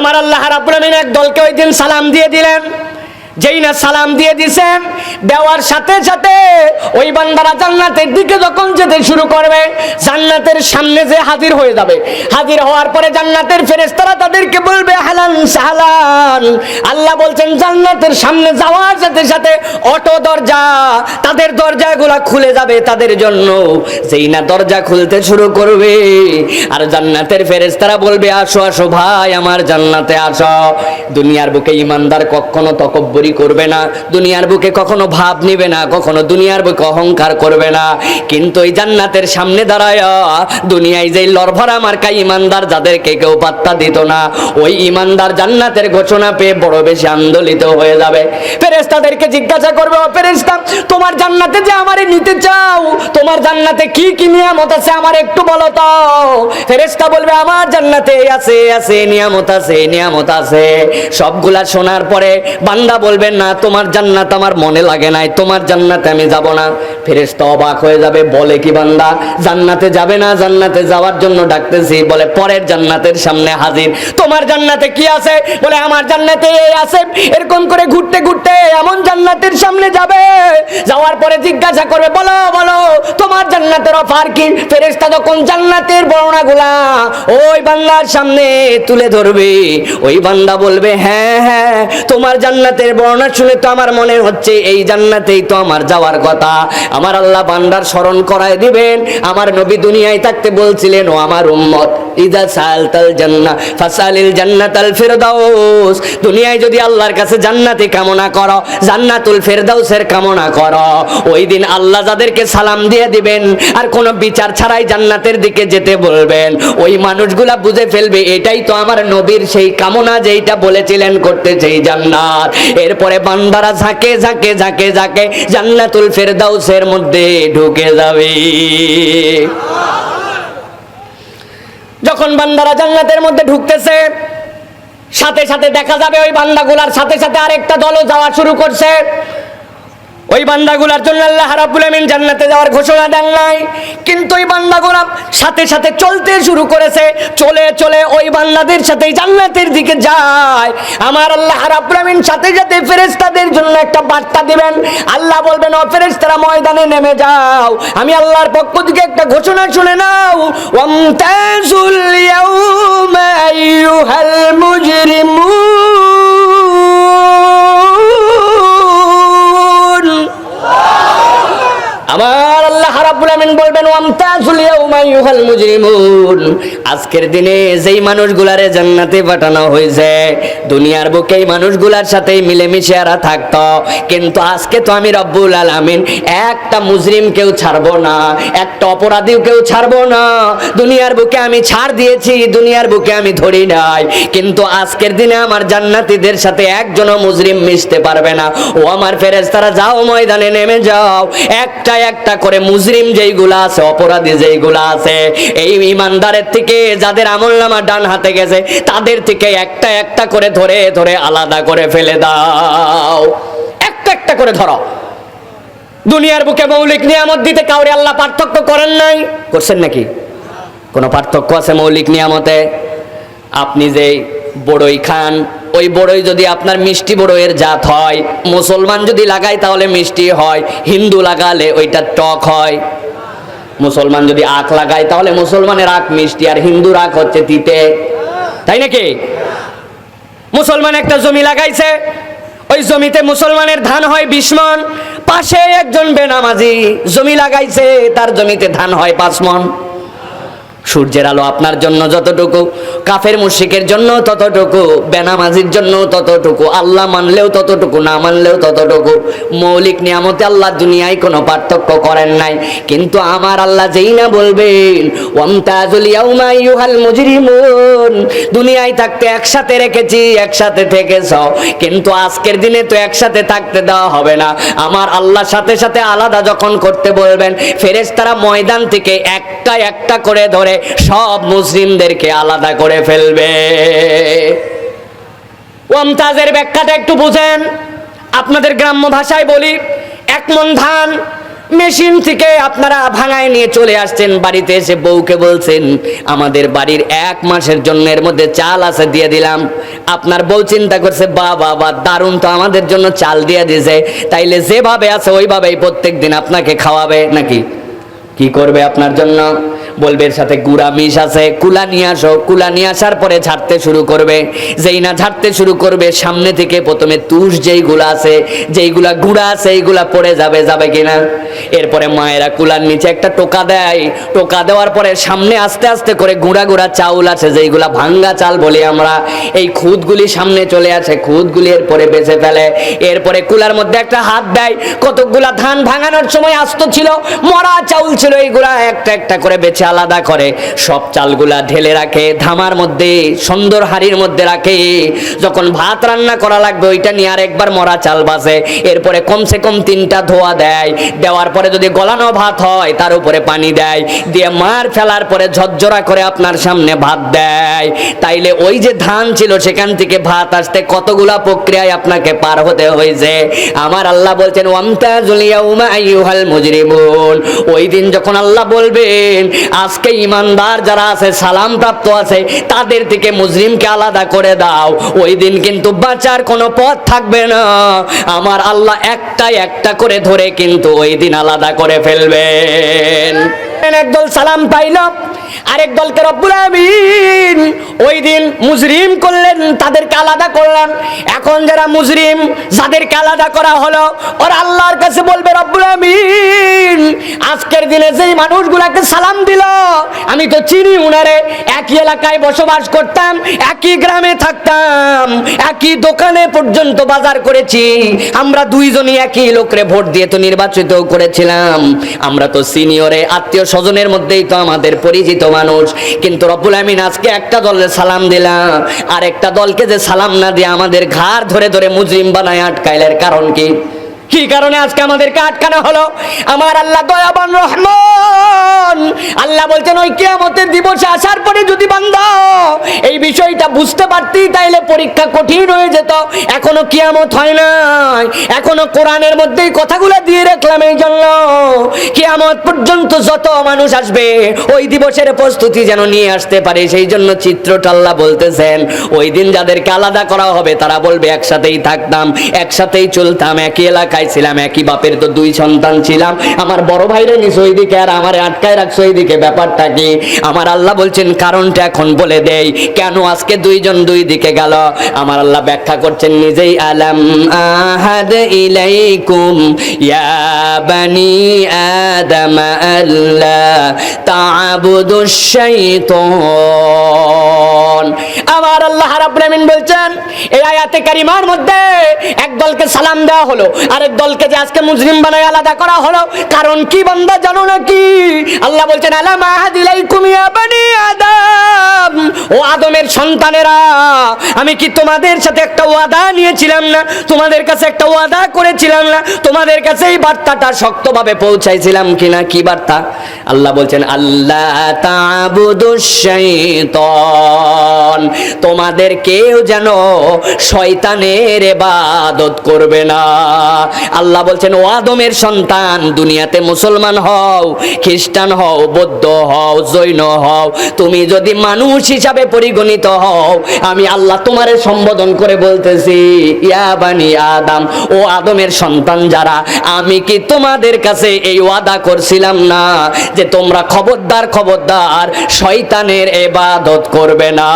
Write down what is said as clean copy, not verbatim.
আমার আল্লাহ রাব্বুল আমিন এক দলকে ওই দিন সালাম দিয়ে দিলেন। যেই না সালাম দিয়ে দিছেন, দেওয়ার সাথে সাথে ওই বান্দারা জান্নাতের দিকে যখন যেতে শুরু করবে, জান্নাতের সামনে যে হাজির হয়ে যাবে। হাজির হওয়ার পরে জান্নাতের ফেরেশতারা তাদেরকে বলবে হালান সালান। আল্লাহ বলছেন জান্নাতের সামনে যাওয়ার সাথে সাথে অটো দরজা, তাদের দরজাগুলো খুলে যাবে তাদের জন্য। যেই না দরজা খুলতে শুরু করবে, আর জান্নাতের ফেরেশতারা বলবে আসো আসো ভাই আমার জান্নাতে আসো। দুনিয়ার বুকে ইমানদার কখনো তকব্বুরি করবে না, দুনিয়ার বুকে কখনো ভাব নিবে না, কখনো দুনিয়ার বুকে অহংকার করবে না। কিন্তু এই জান্নাতের সামনে দাঁড়ায় দুনিয়ায় যেই লড়ভরা মার্কা ইমানদার যাদেরকে কেউ পাত্তা দিত না, ওই ইমানদার জান্নাতের ঘোষণা পেয়ে বড় বেশি আন্দোলিত হয়ে যাবে। ফেরেশতাদেরকে জিজ্ঞাসা করবে, ও ফেরেশতা তোমার জান্নাতে যে আমারে নিতে চাও, তোমার জান্নাতে কি কি নিয়ামত আছে আমার একটু বলো তো। ফেরেশতা বলবে আমার জান্নাতে আছে আছে নিয়ামত আছে নিয়ামত আছে। সবগুলা শোনার পরে বান্দা বলবে না তোমার জান্নাত আমার মনে লাগে নাই, তোমার জান্নাতে আমি যাব না। ফেরেশতা অবাক হয়ে যাবে, বলে কি বান্দা জান্নাতে যাবে না? জান্নাতে যাওয়ার জন্য ডাকতেছি। বলে পরের জান্নাতের সামনে হাজির। তোমার জান্নাতে কি আছে? বলে আমার জান্নাতে এই আছে। এরকম করে ঘুরতে ঘুরতে এমন জান্নাতের সামনে যাবে, যাওয়ার পরে জিজ্ঞাসা করবে বলো বলো তোমার জান্নাতের অফার কি? ফেরেশতা যখন জান্নাতের বর্ণনাগুলা ওই বান্দার সামনে তুলে ধরবে, ওই বান্দা বলবে হ্যাঁ হ্যাঁ তোমার জান্নাতের বর্ণনা শুনে তো আমার মনে হচ্ছে এই জান্নাতেই তো আমার যাওয়ার কথা। আমার আল্লাহ বান্দার স্মরণ করায় দিবেন, আমার নবী দুনিয়ায় থাকতে বলছিলেন ও আমার উম্মত ইযা সালতাল জান্নাহ ফাসালিল জান্নাতাল ফিরদাউস। দুনিয়ায় যদি আল্লাহর কাছে জান্নাতি কামনা করো, জান্নাতুল ফিরদাউসের কামনা করো, ওই দিন আল্লাহ যাদেরকে সালাম দিয়ে দিবেন আর কোনো বিচার ছাড়াই জান্নাতের দিকে যেতে বলবেন, ওই মানুষগুলা বুঝে ফেলবে এটাই তো আমার নবীর সেই কামনা যেইটা বলেছিলেন করতে সেই জান্নাত। এরপরে বান্দারা ঝাঁকে ঝাঁকে ঝাঁকে ঝাঁকে জান্নাতুল ফিরদাউসের মধ্যে ঢুকে যাবে। যখন বান্দারা জান্নাতের মধ্যে ঢুকতেছে, সাথে সাথে দেখা যাবে ওই বান্দাগুলার সাথে সাথে আরেকটা দলও যাওয়া শুরু করছে। ওই বান্দাগুলার জন্য আল্লাহ রাব্বুল আমিন জান্নাতে যাওয়ার ঘোষণা দেন নাই, কিন্তু ওই বান্দাগুলা সাথে সাথে চলতে শুরু করেছে। চলে চলে ওই বান্দাদের সাথে জান্নাতের দিকে যায়। আমার আল্লাহ রাব্বুল আমিন সাথে সাথে ফেরেশতাদের জন্য একটা বার্তা দিবেন। আল্লাহ বলবেন ও ফেরেশতারা ময়দানে নেমে যাও, আমি আল্লাহর পক্ষ থেকে একটা ঘোষণা শুনে নাও। ওয়ামতাজুল ইয়াউমা আইয়ুহাল মুজরিমুন। আমার আল্লাহ রাব্বুল আমিন বলবেন ওয়ামতাজুল ইয়াউমা আইয়ুহাল মুজরিমুন। আজকের দিনে যেই মানুষগুলারে জান্নাতে পাঠানো হয়েছে, দুনিয়ার বুকে এই মানুষগুলার সাথেই মিলেমিশে এরা থাকতো, কিন্তু আজকে তো আমি রব্বুল আলামিন একটা মুজরিমকেও ছাড়বো না, একটা অপরাধীকেও ছাড়বো না। দুনিয়ার বুকে আমি ছাড় দিয়েছি, দুনিয়ার বুকে আমি ধরি নাই, কিন্তু আজকের দিনে আমার জান্নাতীদের সাথে একজনও মুজরিম মিশতে পারবে না। ও আমার ফেরেশতারা যাও ময়দানে নেমে যাও, একটা একটা করে মুজরিম যেইগুলা আছে, অপরাধী যেইগুলা আছে, এই ইমানদারের থেকে যাদের আমলনামা ডান হাতে গেছে তাদের থেকে একটা একটা করে ধরে ধরে আলাদা করে ফেলে দাও। একটা একটা করে ধরো। দুনিয়ার বুকে মৌলিক নিয়ামত দিতে কাউরে আল্লাহ পার্থক্য করেন নাই? করছেন নাকি? কোনো পার্থক্য আছে মৌলিক নিয়ামতে? আপনি যে বড়ই খান, ওই বড়ই যদি আপনার মিষ্টি বড়ইয়ের জাত হয়, মুসলমান যদি লাগায় তাহলে মিষ্টি হয়, হিন্দু লাগালে ওইটা টক হয়। মুসলমান যদি আখ লাগায় তাহলে মুসলমানের আখ মিষ্টি, আর হিন্দুর আখ হচ্ছে তিতে, তাই নাকি? মুসলমান একটা জমি লাগাইছে, ওই জমিতে মুসলমানের ধান হয় 20 মণ, পাশে একজন বেনামাজি জমি লাগাইছে, তার জমিতে ধান হয় 5 মণ। সূর্যের আলো আপনার জন্য যতটুকু, কাফের মুশরিকের জন্য ততটুকু, বেনামাজির জন্য ততটুকু, আল্লাহ মানলেও ততটুকু, না মানলেও ততটুকু। মৌলিক নিয়ামতে আল্লাহ দুনিয়ায় কোনো পার্থক্য করেন নাই, কিন্তু আমার আল্লাহ যেই না বলবেন ওয়ামতাজুল ইয়াউমা আইয়ুহাল মুজরিমুন, দুনিয়ায় থাকতে একসাথে রেখেছি, একসাথে থেকেছ, কিন্তু আজকের দিনে তো একসাথে থাকতে দেওয়া হবে না। আমার আল্লাহ সাথে সাথে আলাদা যখন করতে বলবেন, ফেরেশতারা ময়দান থেকে একটা একটা করে ধরে সব মুসলিমদেরকে আলাদা করে ফেলবে। ওয়ামতাজের ব্যাখ্যাটা একটু বুঝেন। আপনাদের গ্রাম্য ভাষায় বলি, 1 মণ ধান মেশিন থেকে আপনারা ভাঙায় নিয়ে চলে আসছেন, বাড়িতে এসে বউকে বলছেন আমাদের বাড়ির 1 মাসের জন্য এর মধ্যে চাল আছে দিয়ে দিলাম। আপনার বউ চিন্তা করছে বাবা দারুণ তো আমাদের জন্য চাল দিয়ে দিয়েছে, তাইলে যেভাবে আছে ওইভাবেই প্রত্যেকদিন আপনাকে খাওয়াবে নাকি? কি করবে আপনার জন্য? বলবে এর সাথে গুড়া মিশ আছে, কুলা নিয়ে আসো। কুলা নিয়ে আসার পরে ঝাড়তে শুরু করবে। যেই না ঝাড়তে শুরু করবে সামনে থেকে প্রথমে তুষ যেইগুলা আছে, যেইগুলা গুড়া আছে এইগুলা পড়ে যাবে, যাবে কিনা? এরপরে মায়েরা কুলার নিচে একটা টোকা দেয়, টোকা দেওয়ার পরে সামনে আস্তে আস্তে করে গুঁড়া গুঁড়া চাউল আছে যেইগুলা ভাঙ্গা চাল বলি আমরা, এই খুদগুলি সামনে চলে আসে, খুদগুলি এরপরে বেঁচে ফেলে। এরপরে কুলার মধ্যে একটা হাত দেয়, কতগুলা ধান ভাঙানোর সময় আস্ত ছিল, মরা চাউল ছিল, এইগুলা একটা একটা করে বেছে আলাদা করে সব চালগুলা ঢেলে রাখে ধামার মধ্যে, সুন্দর হাড়ির মধ্যে রাখে। যখন ভাত রান্না করা লাগবে ওইটা নিয়ে আর একবার মরা চাল বাজে। এরপরে কমসে কম 3টা ধোয়া দেয়, দেওয়ার পরে যদি গলানো ভাত হয় তার উপরে পানি দেয়, দিয়ে মার ফেলার পরে ঝরঝরা করে আপনার সামনে ভাত দেয়। তাইলে ওই যে ধান ছিল সেখান থেকে ভাত আসতে কতগুলা প্রক্রিয়ায় আপনাকে পার হতে হয়েছে। আমার আল্লাহ বলছেন ওয়ামতাজুল ইয়াউমা আইয়ুহাল মুজরিমুন, ওই দিন যখন আল্লাহ বলবেন আজকে ইমানদার যারা আছে, সালাম প্রাপ্ত আছে, তাদের থেকে মুজরিমকে আলাদা করে দাও, ওই দিন কিন্তু বাঁচার কোনো পথ থাকবে না। আমার আল্লাহ একটা একটা করে ধরে কিন্তু ওই দিন আলাদা করে ফেলবেন। একদল সালাম পাইল, আরেক দলকে রব্বুল আমিন ওই দিন মুজরিম করলেন, তাদেরকে আলাদা করলেন। এখন যারা মুজরিম যাদেরকে আলাদা করা হলো, ওরা আল্লাহর কাছে বলবে রব্বুল আমিন আজকের দিনে যেই মানুষগুলাকে সালাম দিল আমি তো চিনি উনারে, একই এলাকায় বসবাস করতাম, একই গ্রামে থাকতাম, একই দোকানে পর্যন্ত বাজার করেছি, আমরা দুইজনই একই লোকরে ভোট দিয়ে তো নির্বাচিত করেছিলাম, আমরা তো সিনিয়রে আত্মীয় স্বজনের মধ্যেই তো আমাদের পরিচিত মানুষ। কিন্তু রব্বুল আমিন আজকে একটা দলের সালাম দিলাম, আর একটা দলকে যে সালাম না দিয়ে আমাদের ঘাড় ধরে ধরে মুজরিম বানায় আটকাইলের কারণ কি? কি কারণে আজকে আমাদেরকে আটকানো হলো? আমার আল্লাহ দয়াবান রহমান, আল্লাহ বলছেন ওই কিয়ামতের দিবসে আসার পরে যদি বান্দা এই বিষয়টা বুঝতে পারতি তাইলে পরীক্ষা কঠিন হয়ে যেত। এখনো কিয়ামত হয় নাই, এখনো কোরআনের মধ্যেই কথাগুলো দিয়ে রাখলাম এই জন্য কিয়ামত পর্যন্ত যত মানুষ আসবে ওই দিবসের প্রস্তুতি যেন নিয়ে আসতে পারে, সেই জন্য চিত্রটা আল্লাহ বলতেছেন ওই দিন যাদেরকে আলাদা করা হবে তারা বলবে একসাথেই থাকতাম, একসাথেই চলতাম, একই এলাকায় ছিলাম, একই বাপের তো 2 সন্তান ছিলাম, আমার বড় ভাইরে নিস ওইদিকে আর আমার আটকায় রাখছো এইদিকে, ব্যাপারটা কি? আমার আল্লাহ বলছেন কারণটা এখন বলে দেই, কেন আজকে 2 জন 2 দিকে গেল। আমার আল্লাহ ব্যাখ্যা করছেন নিজেই, আলাম আহাদ ইলাইকুম ইয়া বানি আদম আল্লা তা'বুদুশ শাইতান। আমার আল্লাহ রাব্বুল আমিন বলছেন এই আয়াতে কারিমার মধ্যে এক দলকে সালাম দেওয়া হলো, আরেক দলকে যে আজকে মুজরিম বানায় আলাদা করা হলো, কারণ কি বান্দা জানো নাকি? আল্লাহ বলছেন আলাম আহাদ ইলাইকুম ইয়া বানি আদম, ও আদমের সন্তানেরা আমি কি তোমাদের সাথে একটা ওয়াদা নিয়েছিলাম না? তোমাদের কাছে একটা ওয়াদা করেছিলাম না? তোমাদের কাছে এই বার্তাটা শক্তভাবে পৌঁছাইছিলাম কিনা? কি বার্তা? আল্লাহ বলছেন আল্লাহ তা'বুদুশ শাইতান, তোমাদের কেউ যেন শয়তানের ইবাদত করবে না। আল্লাহ বলছেন ও আদমের সন্তান, দুনিয়াতে মুসলমান হও, খ্রিস্টান হও, বৌদ্ধ হও, জৈন হও, তুমি যদি মানুষ হিসাবে পরিগণিত হও, আমি আল্লাহ তোমারে সম্বোধন করে বলতেছি ইয়া বানি আদম, ও আদমের সন্তান যারা, আমি কি তোমাদের কাছে এই ওয়াদা করছিলাম না যে তোমরা খবরদার খবরদার শয়তানের ইবাদত করবে না?